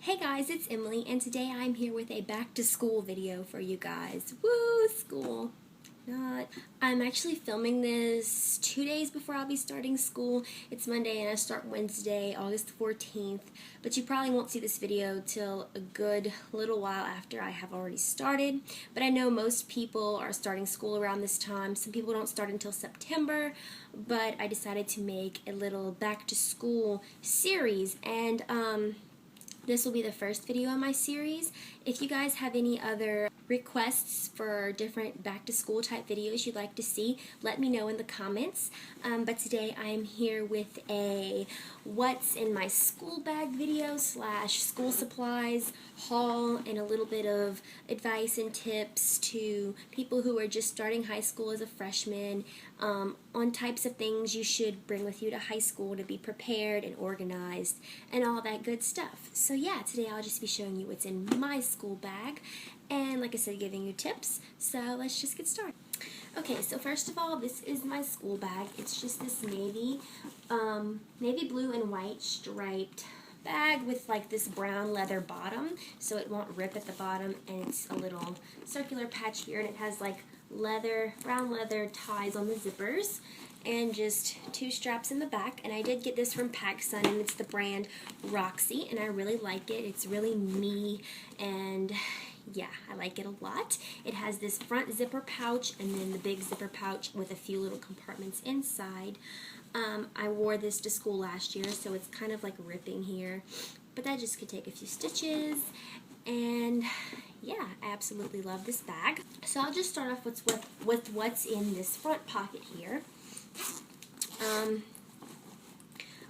Hey guys, it's Emily, and today I'm here with a back to school video for you guys. Woo, school. I'm actually filming this 2 days before I'll be starting school. It's Monday and I start Wednesday, August 14th, but you probably won't see this video till a good little while after I have already started. But I know most people are starting school around this time. Some people don't start until September, but I decided to make a little back to school series, and this will be the first video in my series. If you guys have any other requests for different back to school type videos you'd like to see, let me know in the comments. But today I am here with a what's in my school bag video / school supplies haul, and a little bit of advice and tips to people who are just starting high school as a freshman on types of things you should bring with you to high school to be prepared and organized and all that good stuff. So yeah, today I'll just be showing you what's in my school bag and, like I said, giving you tips. So let's just get started. Okay, so first of all, this is my school bag. It's just this navy blue and white striped bag with like this brown leather bottom, so it won't rip at the bottom, and it's a little circular patch here, and it has like brown leather ties on the zippers and just 2 straps in the back. And I did get this from PacSun, and it's the brand Roxy, and I really like it. It's really me, and yeah, I like it a lot. It has this front zipper pouch and then the big zipper pouch with a few little compartments inside. I wore this to school last year, so it's kind of like ripping here, but that just could take a few stitches. And yeah, I absolutely love this bag. So I'll just start off with what's in this front pocket here.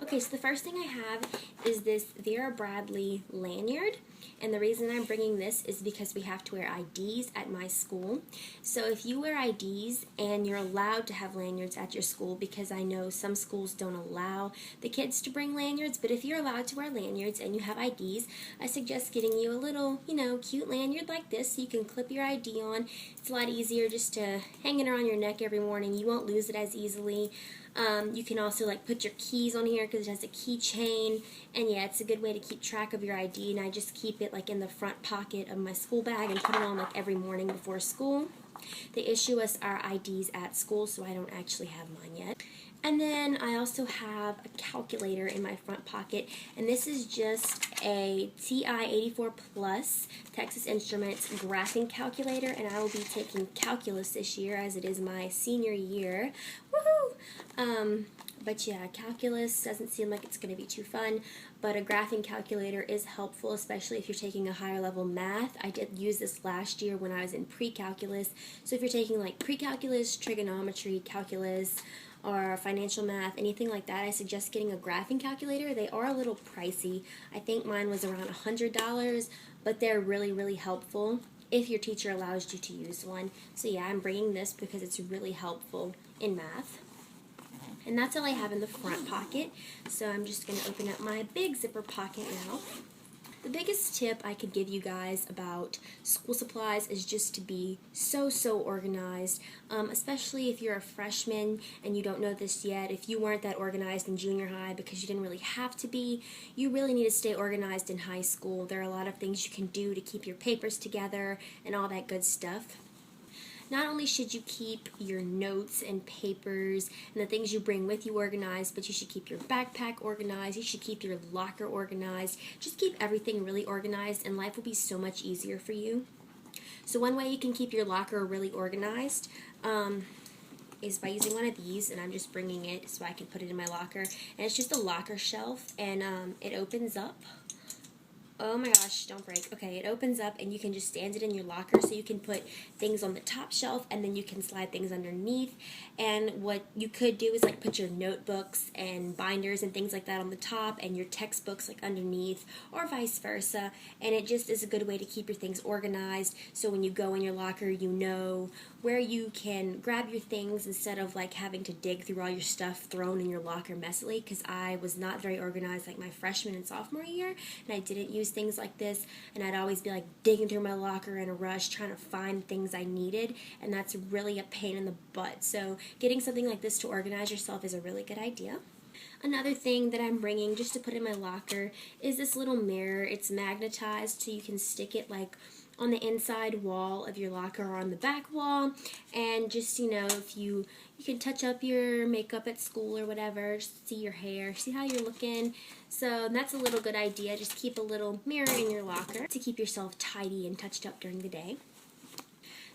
Okay, so the first thing I have is this Vera Bradley lanyard. And the reason I'm bringing this is because we have to wear IDs at my school. So if you wear IDs, and you're allowed to have lanyards at your school, because I know some schools don't allow the kids to bring lanyards, but if you're allowed to wear lanyards and you have IDs, I suggest getting you a little, cute lanyard like this so you can clip your ID on. It's a lot easier just to hang it around your neck every morning. You won't lose it as easily. You can also like put your keys on here because it has a keychain, and yeah, it's a good way to keep track of your ID. And I just keep it like in the front pocket of my school bag and put it on like every morning before school. They issue us our IDs at school, so I don't actually have mine yet. And then I also have a calculator in my front pocket, and this is just a TI-84 Plus Texas Instruments graphing calculator, and I will be taking calculus this year as it is my senior year. Woohoo! But yeah, calculus doesn't seem like it's going to be too fun, but a graphing calculator is helpful, especially if you're taking a higher level math. I did use this last year when I was in pre-calculus, so if you're taking like pre-calculus, trigonometry, calculus, or financial math, anything like that, I suggest getting a graphing calculator. They are a little pricey. I think mine was around $100, but they're really, really helpful if your teacher allows you to use one. So yeah, I'm bringing this because it's really helpful in math. And that's all I have in the front pocket. So I'm just going to open up my big zipper pocket now. The biggest tip I could give you guys about school supplies is just to be so organized, especially if you're a freshman and you don't know this yet. If you weren't that organized in junior high because you didn't really have to be, you really need to stay organized in high school. There are a lot of things you can do to keep your papers together and all that good stuff. Not only should you keep your notes and papers and the things you bring with you organized, but you should keep your backpack organized, you should keep your locker organized. Just keep everything really organized, and life will be so much easier for you. So one way you can keep your locker really organized is by using one of these, and I'm just bringing it so I can put it in my locker. And it's just a locker shelf, and it opens up. Oh my gosh, don't break. Okay, it opens up and you can just stand it in your locker, so you can put things on the top shelf and then you can slide things underneath. And what you could do is like put your notebooks and binders and things like that on the top and your textbooks like underneath, or vice versa. And it just is a good way to keep your things organized, so when you go in your locker, you know where you can grab your things instead of like having to dig through all your stuff thrown in your locker messily, because I was not very organized like my freshman and sophomore year, and I didn't use things like this, and I'd always be like digging through my locker in a rush trying to find things I needed, and that's really a pain in the butt. So getting something like this to organize yourself is a really good idea. Another thing that I'm bringing just to put in my locker is this little mirror. It's magnetized so you can stick it like on the inside wall of your locker or on the back wall, and just, you know, if you can touch up your makeup at school or whatever, just see your hair, see how you're looking. So that's a little good idea. Just keep a little mirror in your locker to keep yourself tidy and touched up during the day.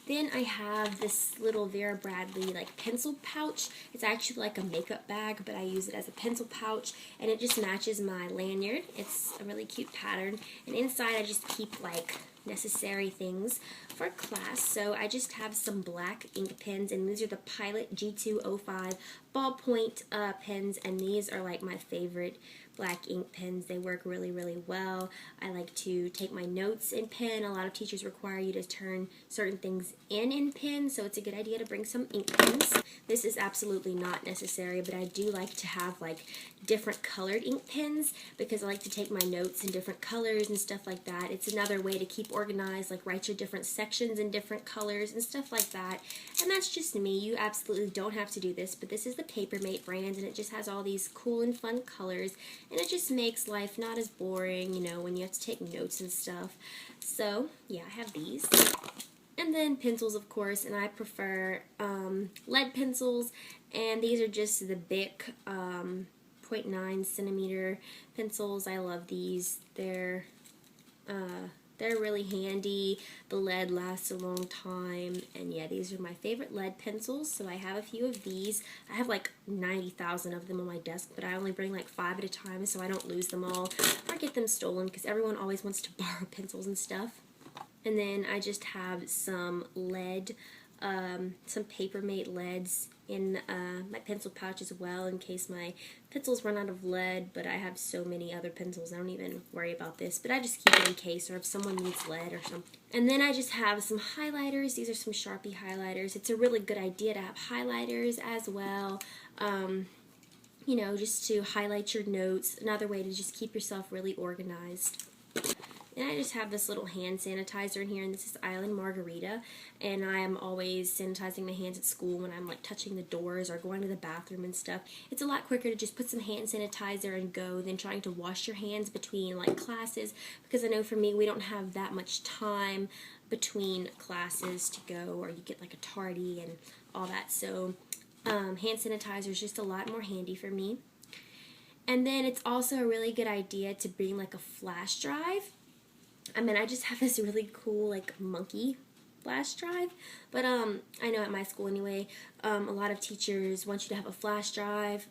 Then I have this little Vera Bradley like pencil pouch. It's actually like a makeup bag, but I use it as a pencil pouch, and it just matches my lanyard. It's a really cute pattern, and inside I just keep like necessary things for class. So I just have some black ink pens, and these are the Pilot G205 ballpoint pens, and these are like my favorite black ink pens. They work really, really well. I like to take my notes in pen. A lot of teachers require you to turn certain things in pen, so it's a good idea to bring some ink pens. This is absolutely not necessary, but I do like to have like different colored ink pens because I like to take my notes in different colors and stuff like that. It's another way to keep organized, like write your different sections in different colors and stuff like that. And that's just me. You absolutely don't have to do this, but this is the Papermate brand, and it just has all these cool and fun colors, and it just makes life not as boring, you know, when you have to take notes and stuff. So yeah, I have these. And then pencils, of course, and I prefer lead pencils, and these are just the Bic 0.9 centimeter pencils. I love these. They're really handy. The lead lasts a long time, and yeah, these are my favorite lead pencils, so I have a few of these. I have like 90,000 of them on my desk, but I only bring like 5 at a time so I don't lose them all or get them stolen, because everyone always wants to borrow pencils and stuff. And then I just have some lead, some Papermate leads in my pencil pouch as well, in case my pencils run out of lead, but I have so many other pencils I don't even worry about this, but I just keep it in case, or if someone needs lead or something. And then I just have some highlighters. These are some Sharpie highlighters. It's a really good idea to have highlighters as well, you know, just to highlight your notes. Another way to just keep yourself really organized. And I just have this little hand sanitizer in here, and this is Island Margarita, and I am always sanitizing my hands at school when I'm like touching the doors or going to the bathroom and stuff. It's a lot quicker to just put some hand sanitizer and go than trying to wash your hands between like classes, because I know for me we don't have that much time between classes to go, or you get like a tardy and all that, so hand sanitizer is just a lot more handy for me. And then it's also a really good idea to bring like a flash drive. I mean, I just have this really cool, like, monkey flash drive, but I know at my school anyway, a lot of teachers want you to have a flash drive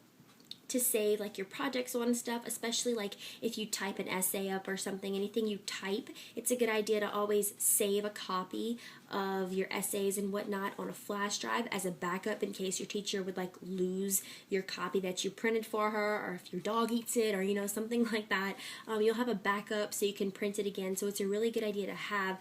to save like your projects on and stuff, especially like if you type an essay up or something, anything you type, it's a good idea to always save a copy of your essays and whatnot on a flash drive as a backup in case your teacher would like lose your copy that you printed for her, or if your dog eats it, or you know, something like that. You'll have a backup so you can print it again, so it's a really good idea to have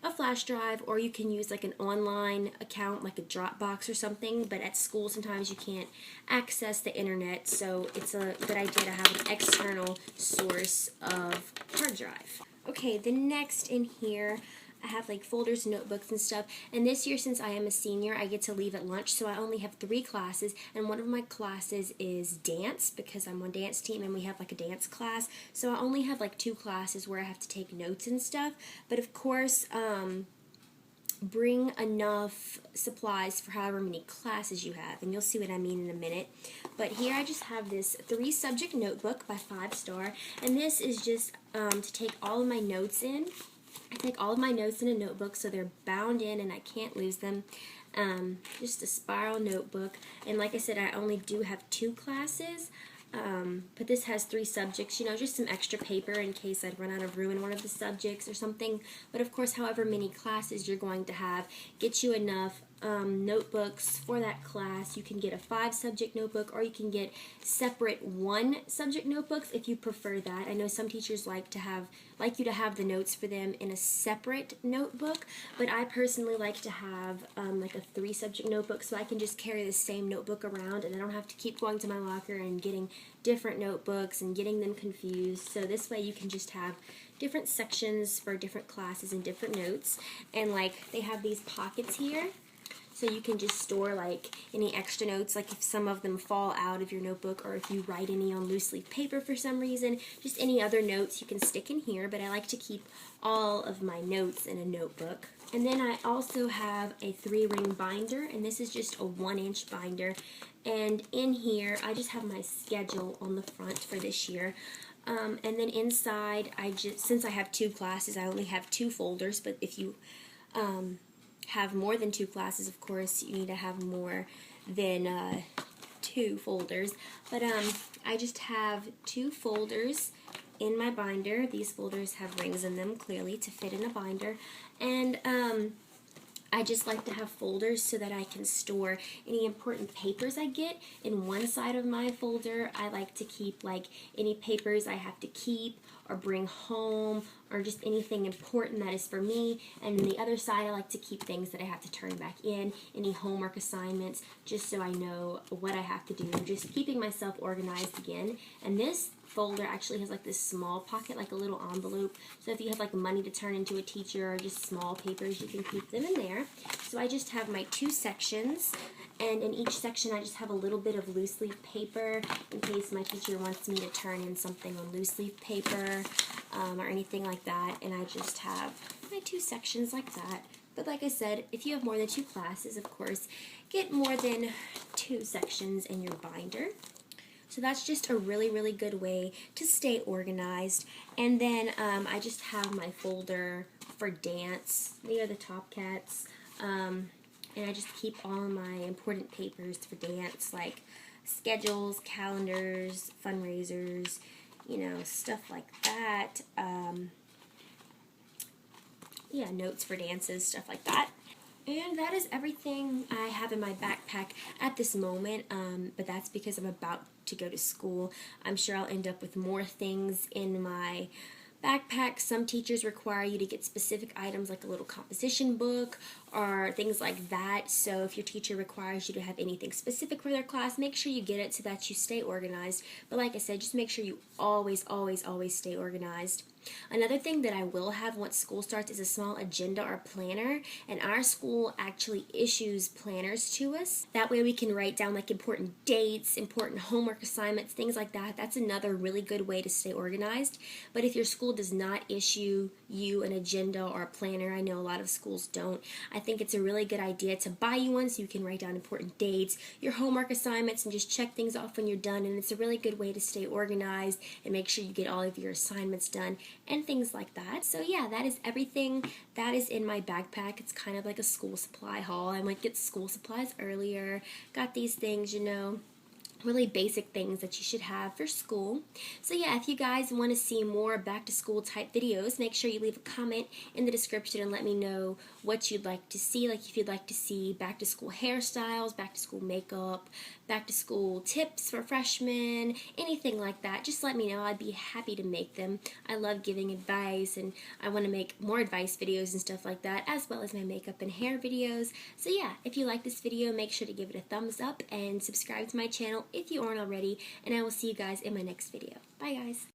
a flash drive, or you can use like an online account like a Dropbox or something, but at school sometimes you can't access the internet, so it's a good idea to have an external source of hard drive. Okay, the next in here I have like folders, notebooks and stuff, and this year since I am a senior I get to leave at lunch, so I only have 3 classes, and one of my classes is dance because I'm on dance team and we have like a dance class, so I only have like 2 classes where I have to take notes and stuff, but of course bring enough supplies for however many classes you have, and you'll see what I mean in a minute. But here I just have this 3-subject notebook by 5 Star, and this is just to take all of my notes in. I take all of my notes in a notebook so they're bound in and I can't lose them. Just a spiral notebook, and like I said, I only do have 2 classes, but this has 3 subjects, you know, just some extra paper in case I'd run out of room in one of the subjects or something. But of course, however many classes you're going to have, get you enough notebooks for that class. You can get a 5-subject notebook, or you can get separate 1-subject notebooks if you prefer that. I know some teachers like you to have the notes for them in a separate notebook, but I personally like to have like a 3-subject notebook, so I can just carry the same notebook around and I don't have to keep going to my locker and getting different notebooks and getting them confused. So this way you can just have different sections for different classes and different notes, and like they have these pockets here. So you can just store like any extra notes, like if some of them fall out of your notebook or if you write any on loose leaf paper for some reason, just any other notes you can stick in here, but I like to keep all of my notes in a notebook. And then I also have a 3-ring binder, and this is just a 1-inch binder. And in here, I just have my schedule on the front for this year. And then inside, since I have 2 classes, I only have 2 folders, but if you have more than 2 classes, of course, you need to have more than 2 folders. But I just have 2 folders in my binder. These folders have rings in them, clearly, to fit in a binder. And I just like to have folders so that I can store any important papers I get. In one side of my folder, I like to keep like any papers I have to keep or bring home or just anything important that is for me. And on the other side, I like to keep things that I have to turn back in, any homework assignments, just so I know what I have to do. Just keeping myself organized again. And this folder actually has like this small pocket, like a little envelope. So if you have like money to turn into a teacher or just small papers, you can keep them in there. So I just have my 2 sections, and in each section I just have a little bit of loose leaf paper in case my teacher wants me to turn in something on loose leaf paper or anything like that. And I just have my 2 sections like that. But like I said, if you have more than 2 classes, of course, get more than 2 sections in your binder. So that's just a really, really good way to stay organized. And then I just have my folder for dance. They are the Top Cats. And I just keep all of my important papers for dance, like schedules, calendars, fundraisers, you know, stuff like that. Yeah, notes for dances, stuff like that. And that is everything I have in my backpack at this moment, but that's because I'm about to go to school. I'm sure I'll end up with more things in my backpack. Some teachers require you to get specific items like a little composition book or things like that. So if your teacher requires you to have anything specific for their class, make sure you get it so that you stay organized. But like I said, just make sure you always, always, always stay organized. Another thing that I will have once school starts is a small agenda or planner, and our school actually issues planners to us. That way we can write down like important dates, important homework assignments, things like that. That's another really good way to stay organized. But if your school does not issue you an agenda or a planner, I know a lot of schools don't, I think it's a really good idea to buy you one so you can write down important dates, your homework assignments, and just check things off when you're done. And it's a really good way to stay organized and make sure you get all of your assignments done and things like that. So yeah, that is everything that is in my backpack. It's kind of like a school supply haul. I might get school supplies earlier. Got these things, you know, really basic things that you should have for school. So yeah, if you guys want to see more back to school type videos, make sure you leave a comment in the description and let me know what you'd like to see. Like if you'd like to see back to school hairstyles, back to school makeup, back to school tips for freshmen, anything like that, just let me know. I'd be happy to make them. I love giving advice, and I want to make more advice videos and stuff like that, as well as my makeup and hair videos. So yeah, if you like this video, make sure to give it a thumbs up and subscribe to my channel if you aren't already, and I will see you guys in my next video. Bye guys!